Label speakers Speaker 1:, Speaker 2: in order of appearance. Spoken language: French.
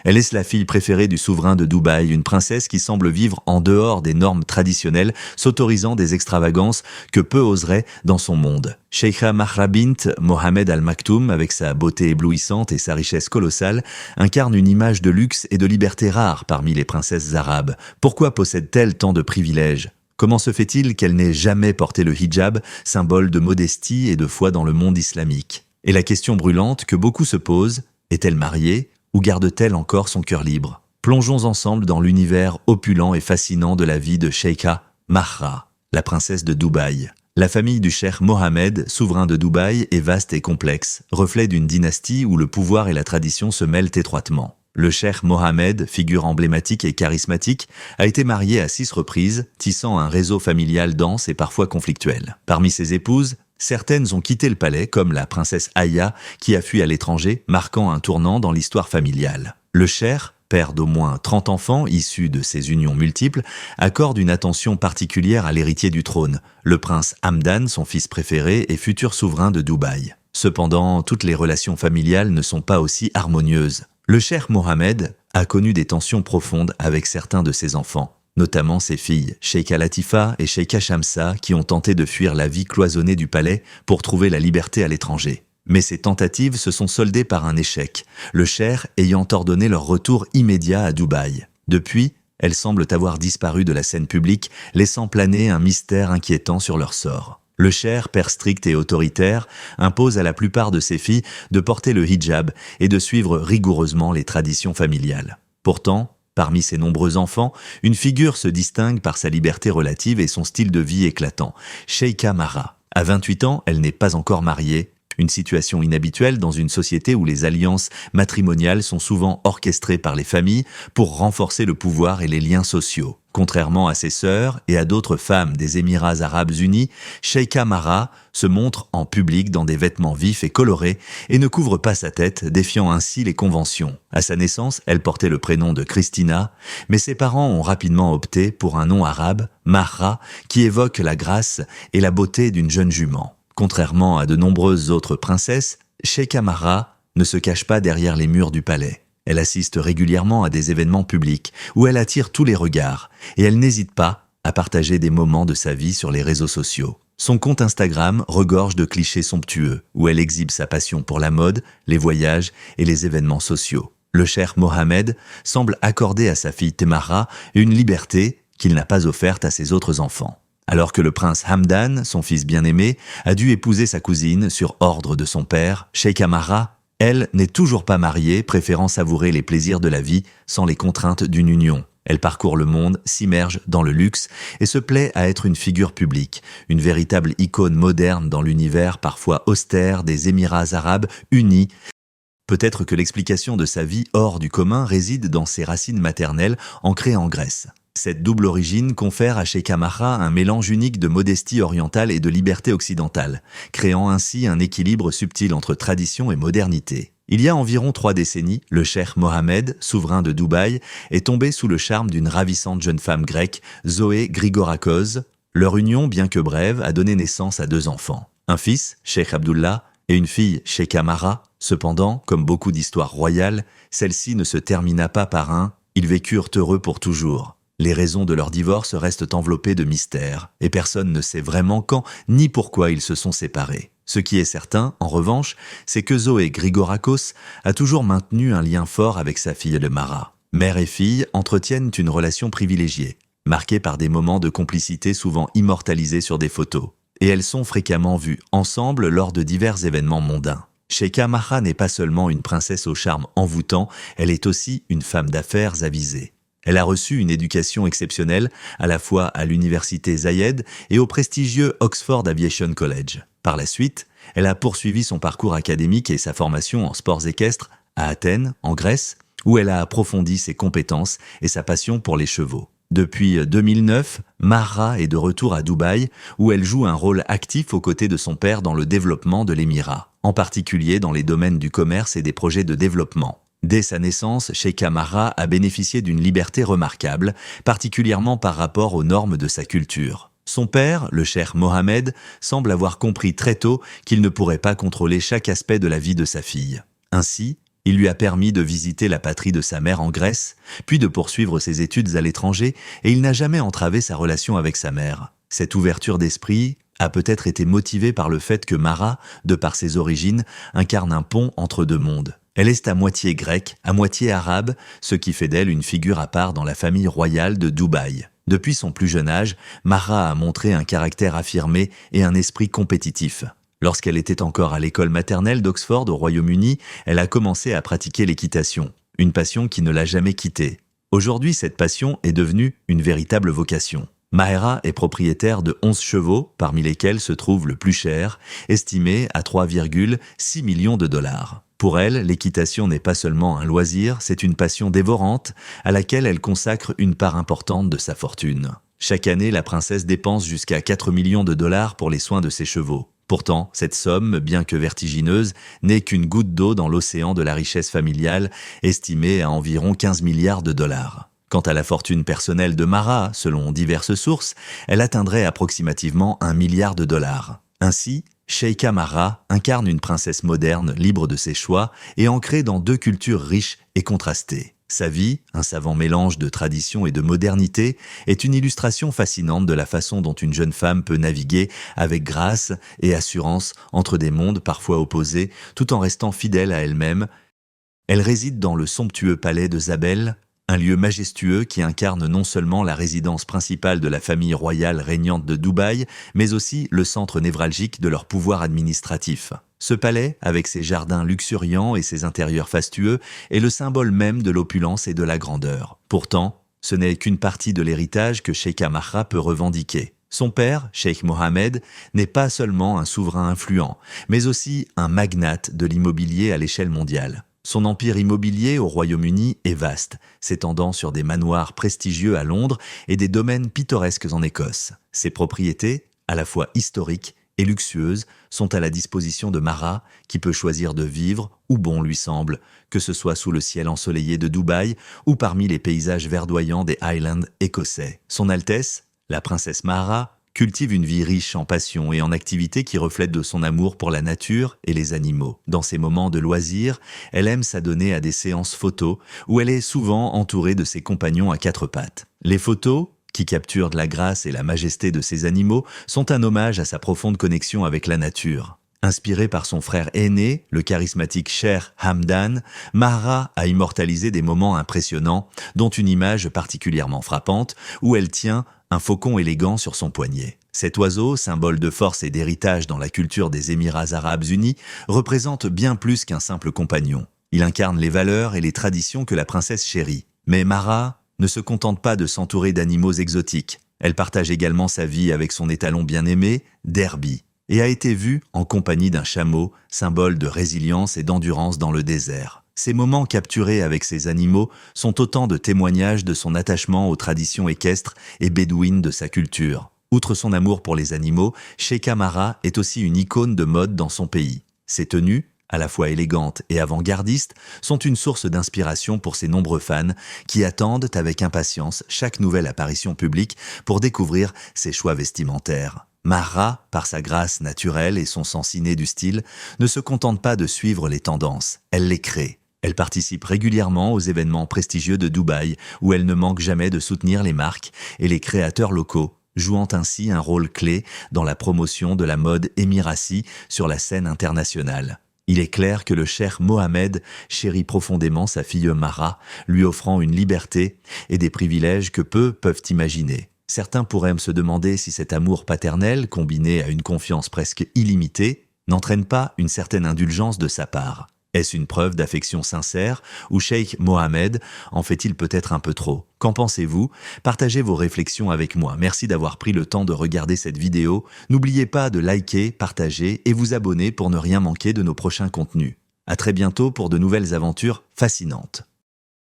Speaker 1: Elle est la fille préférée du souverain de Dubaï, une princesse qui semble vivre en dehors des normes traditionnelles, s'autorisant des extravagances que peu oseraient dans son monde. Sheikha Mahra bint Mohammed Al Maktoum, avec sa beauté éblouissante et sa richesse colossale, incarne une image de luxe et de liberté rare parmi les princesses arabes. Pourquoi possède-t-elle tant de privilèges ? Comment se fait-il qu'elle n'ait jamais porté le hijab, symbole de modestie et de foi dans le monde islamique ? Et la question brûlante que beaucoup se posent, est-elle mariée ou garde-t-elle encore son cœur libre ? Plongeons ensemble dans l'univers opulent et fascinant de la vie de Sheikha Mahra, la princesse de Dubaï. La famille du cheikh Mohammed, souverain de Dubaï, est vaste et complexe, reflet d'une dynastie où le pouvoir et la tradition se mêlent étroitement. Le cheikh Mohammed, figure emblématique et charismatique, a été marié à 6 reprises, tissant un réseau familial dense et parfois conflictuel. Parmi ses épouses, certaines ont quitté le palais, comme la princesse Aya, qui a fui à l'étranger, marquant un tournant dans l'histoire familiale. Le cheikh, père d'au moins 30 enfants issus de ces unions multiples, accorde une attention particulière à l'héritier du trône, le prince Hamdan, son fils préféré et futur souverain de Dubaï. Cependant, toutes les relations familiales ne sont pas aussi harmonieuses. Le cheikh Mohammed a connu des tensions profondes avec certains de ses enfants, notamment ses filles, Sheikha Latifa et Sheikha Shamsa, qui ont tenté de fuir la vie cloisonnée du palais pour trouver la liberté à l'étranger. Mais ces tentatives se sont soldées par un échec, le cheikh ayant ordonné leur retour immédiat à Dubaï. Depuis, elles semblent avoir disparu de la scène publique, laissant planer un mystère inquiétant sur leur sort. Le cheikh, père strict et autoritaire, impose à la plupart de ses filles de porter le hijab et de suivre rigoureusement les traditions familiales. Pourtant, parmi ses nombreux enfants, une figure se distingue par sa liberté relative et son style de vie éclatant, Sheikha Mahra. À 28 ans, elle n'est pas encore mariée, une situation inhabituelle dans une société où les alliances matrimoniales sont souvent orchestrées par les familles pour renforcer le pouvoir et les liens sociaux. Contrairement à ses sœurs et à d'autres femmes des Émirats arabes unis, Sheikha Mahra se montre en public dans des vêtements vifs et colorés et ne couvre pas sa tête, défiant ainsi les conventions. À sa naissance, elle portait le prénom de Christina, mais ses parents ont rapidement opté pour un nom arabe, Mahra, qui évoque la grâce et la beauté d'une jeune jument. Contrairement à de nombreuses autres princesses, Sheikha Mahra ne se cache pas derrière les murs du palais. Elle assiste régulièrement à des événements publics où elle attire tous les regards et elle n'hésite pas à partager des moments de sa vie sur les réseaux sociaux. Son compte Instagram regorge de clichés somptueux où elle exhibe sa passion pour la mode, les voyages et les événements sociaux. Le cheikh Mohammed semble accorder à sa fille Temara une liberté qu'il n'a pas offerte à ses autres enfants. Alors que le prince Hamdan, son fils bien-aimé, a dû épouser sa cousine sur ordre de son père, Sheikha Mahra, elle, n'est toujours pas mariée, préférant savourer les plaisirs de la vie sans les contraintes d'une union. Elle parcourt le monde, s'immerge dans le luxe et se plaît à être une figure publique, une véritable icône moderne dans l'univers parfois austère des Émirats arabes unis. Peut-être que l'explication de sa vie hors du commun réside dans ses racines maternelles ancrées en Grèce. Cette double origine confère à Sheikha Mahra un mélange unique de modestie orientale et de liberté occidentale, créant ainsi un équilibre subtil entre tradition et modernité. Il y a environ 3 décennies, le cheikh Mohammed, souverain de Dubaï, est tombé sous le charme d'une ravissante jeune femme grecque, Zoé Grigorakos. Leur union, bien que brève, a donné naissance à 2 enfants. Un fils, Sheikh Abdullah, et une fille, Sheikha Mahra. Cependant, comme beaucoup d'histoires royales, celle-ci ne se termina pas par un « ils vécurent heureux pour toujours ». Les raisons de leur divorce restent enveloppées de mystères, et personne ne sait vraiment quand ni pourquoi ils se sont séparés. Ce qui est certain, en revanche, c'est que Zoé Grigorakos a toujours maintenu un lien fort avec sa fille Mahra. Mère et fille entretiennent une relation privilégiée, marquée par des moments de complicité souvent immortalisés sur des photos. Et elles sont fréquemment vues ensemble lors de divers événements mondains. Sheikha Mahra n'est pas seulement une princesse au charme envoûtant, elle est aussi une femme d'affaires avisée. Elle a reçu une éducation exceptionnelle, à la fois à l'université Zayed et au prestigieux Oxford Aviation College. Par la suite, elle a poursuivi son parcours académique et sa formation en sports équestres à Athènes, en Grèce, où elle a approfondi ses compétences et sa passion pour les chevaux. Depuis 2009, Mahra est de retour à Dubaï, où elle joue un rôle actif aux côtés de son père dans le développement de l'émirat, en particulier dans les domaines du commerce et des projets de développement. Dès sa naissance, Sheikha Mahra a bénéficié d'une liberté remarquable, particulièrement par rapport aux normes de sa culture. Son père, le cheikh Mohammed, semble avoir compris très tôt qu'il ne pourrait pas contrôler chaque aspect de la vie de sa fille. Ainsi, Il lui a permis de visiter la patrie de sa mère en Grèce, puis de poursuivre ses études à l'étranger, et il n'a jamais entravé sa relation avec sa mère. Cette ouverture d'esprit a peut-être été motivée par le fait que Mara, de par ses origines, incarne un pont entre deux mondes. Elle est à moitié grecque, à moitié arabe, ce qui fait d'elle une figure à part dans la famille royale de Dubaï. Depuis son plus jeune âge, Mara a montré un caractère affirmé et un esprit compétitif. Lorsqu'elle était encore à l'école maternelle d'Oxford au Royaume-Uni, elle a commencé à pratiquer l'équitation, une passion qui ne l'a jamais quittée. Aujourd'hui, cette passion est devenue une véritable vocation. Mahera est propriétaire de 11 chevaux, parmi lesquels se trouve le plus cher, estimé à 3,6 millions de dollars. Pour elle, l'équitation n'est pas seulement un loisir, c'est une passion dévorante à laquelle elle consacre une part importante de sa fortune. Chaque année, la princesse dépense jusqu'à 4 millions de dollars pour les soins de ses chevaux. Pourtant, cette somme, bien que vertigineuse, n'est qu'une goutte d'eau dans l'océan de la richesse familiale, estimée à environ 15 milliards de dollars. Quant à la fortune personnelle de Mara, selon diverses sources, elle atteindrait approximativement 1 milliard de dollars. Ainsi, Sheikha Mara incarne une princesse moderne, libre de ses choix et ancrée dans deux cultures riches et contrastées. Sa vie, un savant mélange de tradition et de modernité, est une illustration fascinante de la façon dont une jeune femme peut naviguer avec grâce et assurance entre des mondes parfois opposés, tout en restant fidèle à elle-même. Elle réside dans le somptueux palais de Zabel, un lieu majestueux qui incarne non seulement la résidence principale de la famille royale régnante de Dubaï, mais aussi le centre névralgique de leur pouvoir administratif. Ce palais, avec ses jardins luxuriants et ses intérieurs fastueux, est le symbole même de l'opulence et de la grandeur. Pourtant, ce n'est qu'une partie de l'héritage que Sheikha Mara peut revendiquer. Son père, Sheikh Mohammed, n'est pas seulement un souverain influent, mais aussi un magnate de l'immobilier à l'échelle mondiale. Son empire immobilier au Royaume-Uni est vaste, s'étendant sur des manoirs prestigieux à Londres et des domaines pittoresques en Écosse. Ses propriétés, à la fois historiques et luxueuses, sont à la disposition de Mara, qui peut choisir de vivre où bon lui semble, que ce soit sous le ciel ensoleillé de Dubaï ou parmi les paysages verdoyants des Highlands écossais. Son Altesse, la princesse Mara, cultive une vie riche en passion et en activités qui reflètent de son amour pour la nature et les animaux. Dans ses moments de loisirs, elle aime s'adonner à des séances photos où elle est souvent entourée de ses compagnons à quatre pattes. Les photos, qui capturent la grâce et la majesté de ces animaux, sont un hommage à sa profonde connexion avec la nature. Inspirée par son frère aîné, le charismatique Cher Hamdan, Mara a immortalisé des moments impressionnants, dont une image particulièrement frappante, où elle tient un faucon élégant sur son poignet. Cet oiseau, symbole de force et d'héritage dans la culture des Émirats arabes unis, représente bien plus qu'un simple compagnon. Il incarne les valeurs et les traditions que la princesse chérit. Mais Mara ne se contente pas de s'entourer d'animaux exotiques. Elle partage également sa vie avec son étalon bien-aimé, Derby, et a été vue en compagnie d'un chameau, symbole de résilience et d'endurance dans le désert. Ces moments capturés avec ces animaux sont autant de témoignages de son attachement aux traditions équestres et bédouines de sa culture. Outre son amour pour les animaux, Sheikha Mara est aussi une icône de mode dans son pays. Ses tenues, à la fois élégantes et avant-gardistes, sont une source d'inspiration pour ses nombreux fans qui attendent avec impatience chaque nouvelle apparition publique pour découvrir ses choix vestimentaires. Mara, par sa grâce naturelle et son sens inné du style, ne se contente pas de suivre les tendances, elle les crée. Elle participe régulièrement aux événements prestigieux de Dubaï, où elle ne manque jamais de soutenir les marques et les créateurs locaux, jouant ainsi un rôle clé dans la promotion de la mode émirati sur la scène internationale. Il est clair que le cher Mohamed chérit profondément sa fille Mara, lui offrant une liberté et des privilèges que peu peuvent imaginer. Certains pourraient même se demander si cet amour paternel, combiné à une confiance presque illimitée, n'entraîne pas une certaine indulgence de sa part. Est-ce une preuve d'affection sincère ou Sheikh Mohammed en fait-il peut-être un peu trop? Qu'en pensez-vous? Partagez vos réflexions avec moi. Merci d'avoir pris le temps de regarder cette vidéo. N'oubliez pas de liker, partager et vous abonner pour ne rien manquer de nos prochains contenus. À très bientôt pour de nouvelles aventures fascinantes.